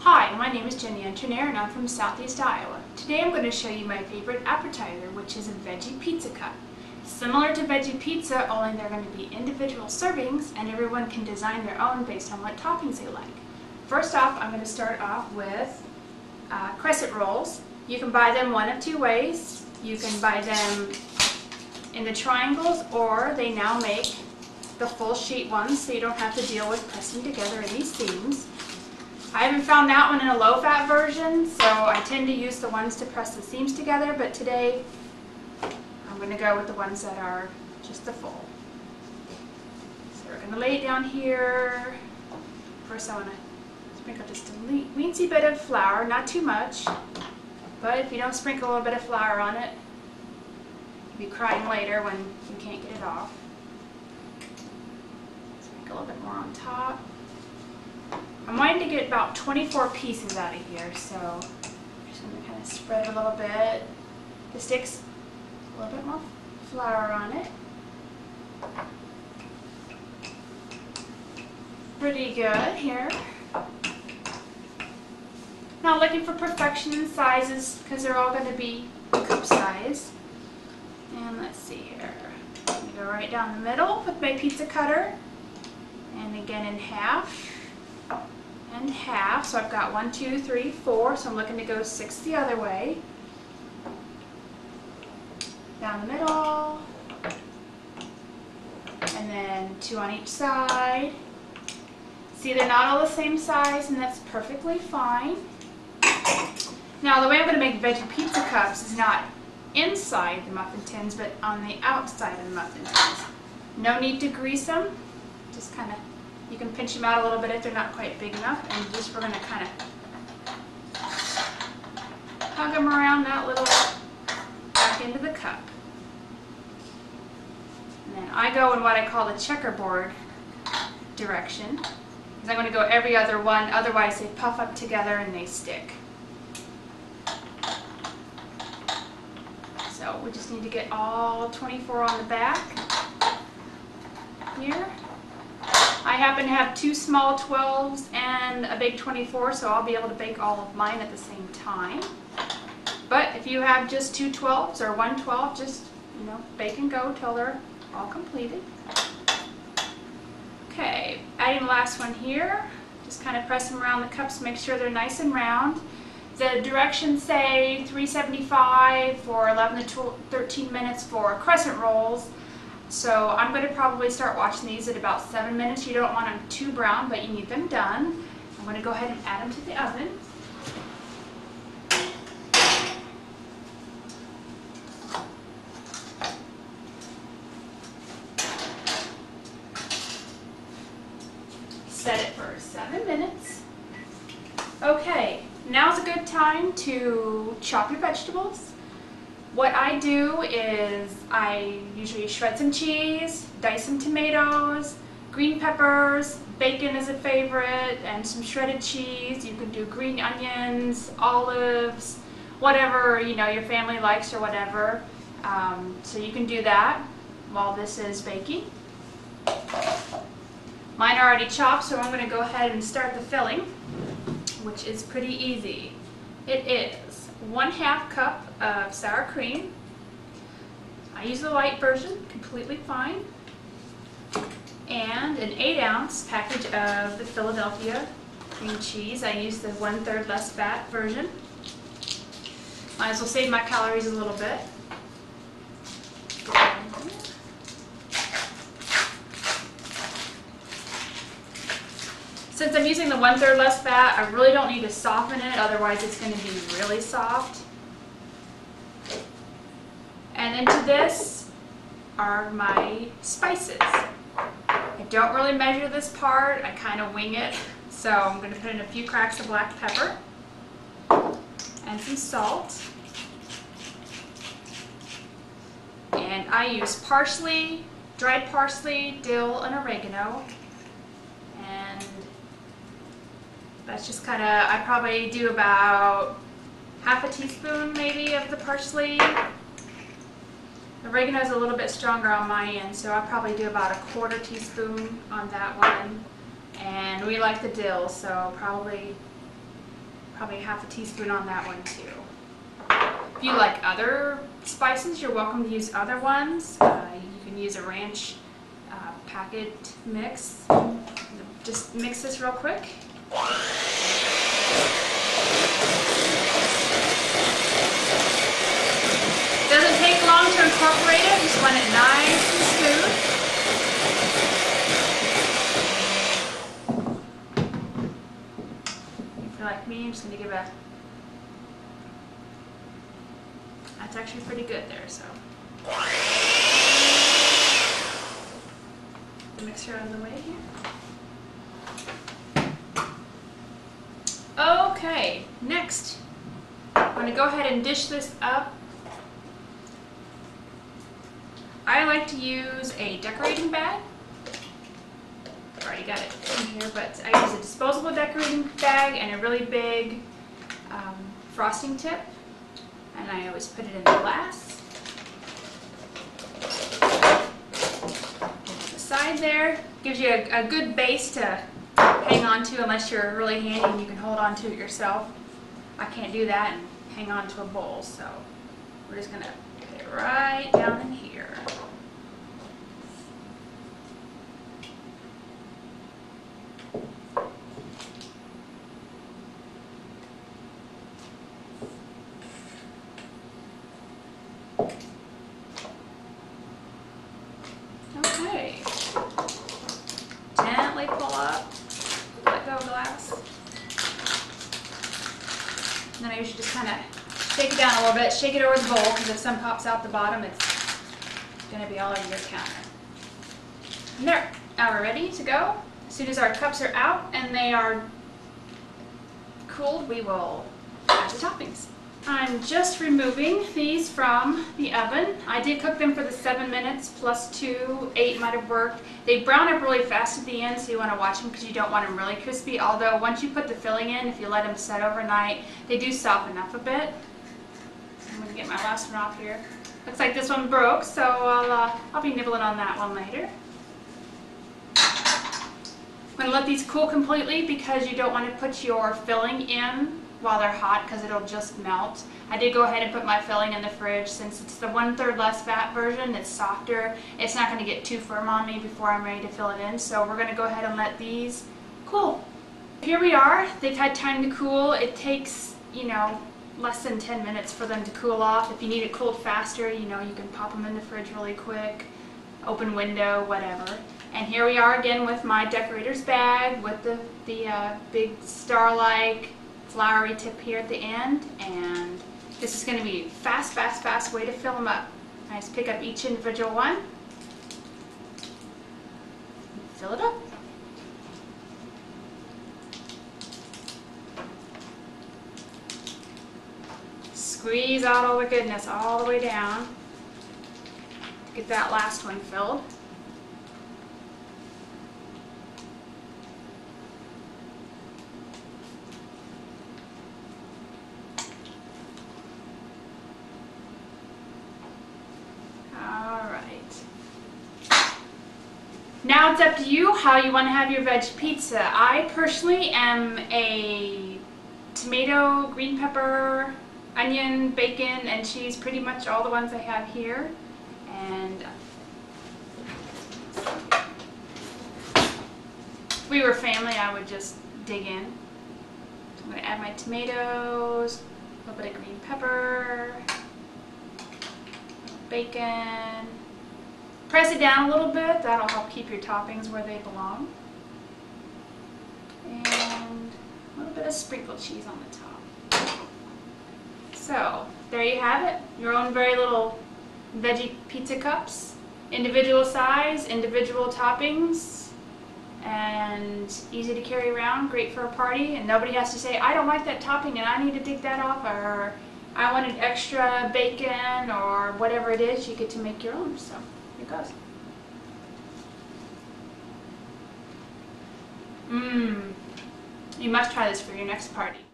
Hi, my name is Jenny Engineer and I'm from Southeast Iowa. Today I'm going to show you my favorite appetizer, which is a veggie pizza cup. Similar to veggie pizza, only they're going to be individual servings and everyone can design their own based on what toppings they like. First off, I'm going to start off with crescent rolls. You can buy them one of two ways. You can buy them in the triangles, or they now make the full sheet ones so you don't have to deal with pressing together any seams. I haven't found that one in a low-fat version, so I tend to use the ones to press the seams together, but today I'm going to go with the ones that are just the full. So we're going to lay it down here. First I want to sprinkle just a weensy bit of flour, not too much, but if you don't sprinkle a little bit of flour on it, you'll be crying later when you can't get it off. Sprinkle a little bit more on top. I'm wanting to get about 24 pieces out of here, so I'm just going to kind of spread a little bit. This sticks a little bit more flour on it. Pretty good here. Not looking for perfection in sizes because they're all going to be cup size. And let's see here. I'm going to go right down the middle with my pizza cutter, and again in half. And half, so I've got 1, 2, 3, 4, so I'm looking to go 6 the other way. Down the middle, and then 2 on each side. See, they're not all the same size, and that's perfectly fine. Now, the way I'm going to make veggie pizza cups is not inside the muffin tins, but on the outside of the muffin tins. No need to grease them, just kind of. You can pinch them out a little bit if they're not quite big enough, and just we're going to kind of hug them around that little back into the cup. And then I go in what I call the checkerboard direction, because I'm going to go every other one, otherwise they puff up together and they stick. So we just need to get all 24 on the back here. I happen to have 2 small 12s and a big 24, so I'll be able to bake all of mine at the same time. But if you have just 2 12s or 1 12, just, bake and go till they're all completed. Okay, adding the last one here. Just kind of press them around the cups, make sure they're nice and round. The directions say 375 for 11 to 13 minutes for crescent rolls. So I'm going to probably start watching these at about 7 minutes. You don't want them too brown, but you need them done. I'm going to go ahead and add them to the oven. Set it for 7 minutes. Okay, now's a good time to chop your vegetables. What I do is I usually shred some cheese, dice some tomatoes, green peppers, bacon is a favorite, and some shredded cheese. You can do green onions, olives, whatever your family likes or whatever. So you can do that while this is baking. Mine are already chopped, so I'm going to go ahead and start the filling, which is pretty easy. It is 1/2 cup of sour cream. I use the light version, completely fine. And an 8-ounce package of the Philadelphia cream cheese. I use the 1/3 less fat version. Might as well save my calories a little bit. Since I'm using the 1/3 less fat, I really don't need to soften it, otherwise it's going to be really soft. And into this are my spices. I don't really measure this part, I kind of wing it. So I'm going to put in a few cracks of black pepper and some salt. And I use parsley, dried parsley, dill, and oregano. And that's just kind of, I probably do about 1/2 teaspoon maybe of the parsley. Oregano is a little bit stronger on my end, so I'll probably do about 1/4 teaspoon on that one. And we like the dill, so probably Probably half a teaspoon on that one too. If you like other spices, you're welcome to use other ones. You can use a ranch packet mix. Just mix this real quick. Doesn't take long to incorporate it, just want it nice and smooth. If you're like me, I'm just going to give a... That's actually pretty good there, so. The mixer out of the way here. Okay, next, I'm going to go ahead and dish this up. I like to use a decorating bag. I've already got it in here, but I use a disposable decorating bag and a really big frosting tip. And I always put it in the glass. The side there gives you a good base to hang on to unless you're really handy and you can hold on to it yourself. I can't do that and hang on to a bowl, so we're just going to put it right down in here. Okay. Gently pull up, let go of glass. And then I usually just kind of shake it down a little bit, shake it over the bowl, because if some pops out the bottom, it's going to be all over your counter. And there, now we're ready to go. As soon as our cups are out and they are cooled, we will add the toppings. I'm just removing these from the oven. I did cook them for the 7 minutes plus 2, 8 might have worked. They brown up really fast at the end, so you want to watch them because you don't want them really crispy. Although once you put the filling in, if you let them set overnight, they do soften up a bit. I'm going to get my last one off here. Looks like this one broke, so I'll be nibbling on that one later. I'm going to let these cool completely because you don't want to put your filling in while they're hot because it'll just melt. I did go ahead and put my filling in the fridge since it's the 1/3 less fat version. It's softer. It's not going to get too firm on me before I'm ready to fill it in. So we're going to go ahead and let these cool. Here we are. They've had time to cool. It takes, less than 10 minutes for them to cool off. If you need it cooled faster, you can pop them in the fridge really quick, open window, whatever. And here we are again with my decorator's bag with the big star-like flowery tip here at the end, and this is going to be fast way to fill them up. I just pick up each individual one, fill it up. Squeeze out all the goodness all the way down to get that last one filled. Now it's up to you how you want to have your veggie pizza. I personally am a tomato, green pepper, onion, bacon, and cheese, pretty much all the ones I have here. And if we were family, I would just dig in. So I'm going to add my tomatoes, a little bit of green pepper, bacon. Press it down a little bit, that'll help keep your toppings where they belong. And a little bit of sprinkled cheese on the top. So, there you have it, your own very little veggie pizza cups. Individual size, individual toppings, and easy to carry around, great for a party, and nobody has to say, I don't like that topping and I need to take that off, or I wanted extra bacon, or whatever it is, you get to make your own. So. It goes. You must try this for your next party.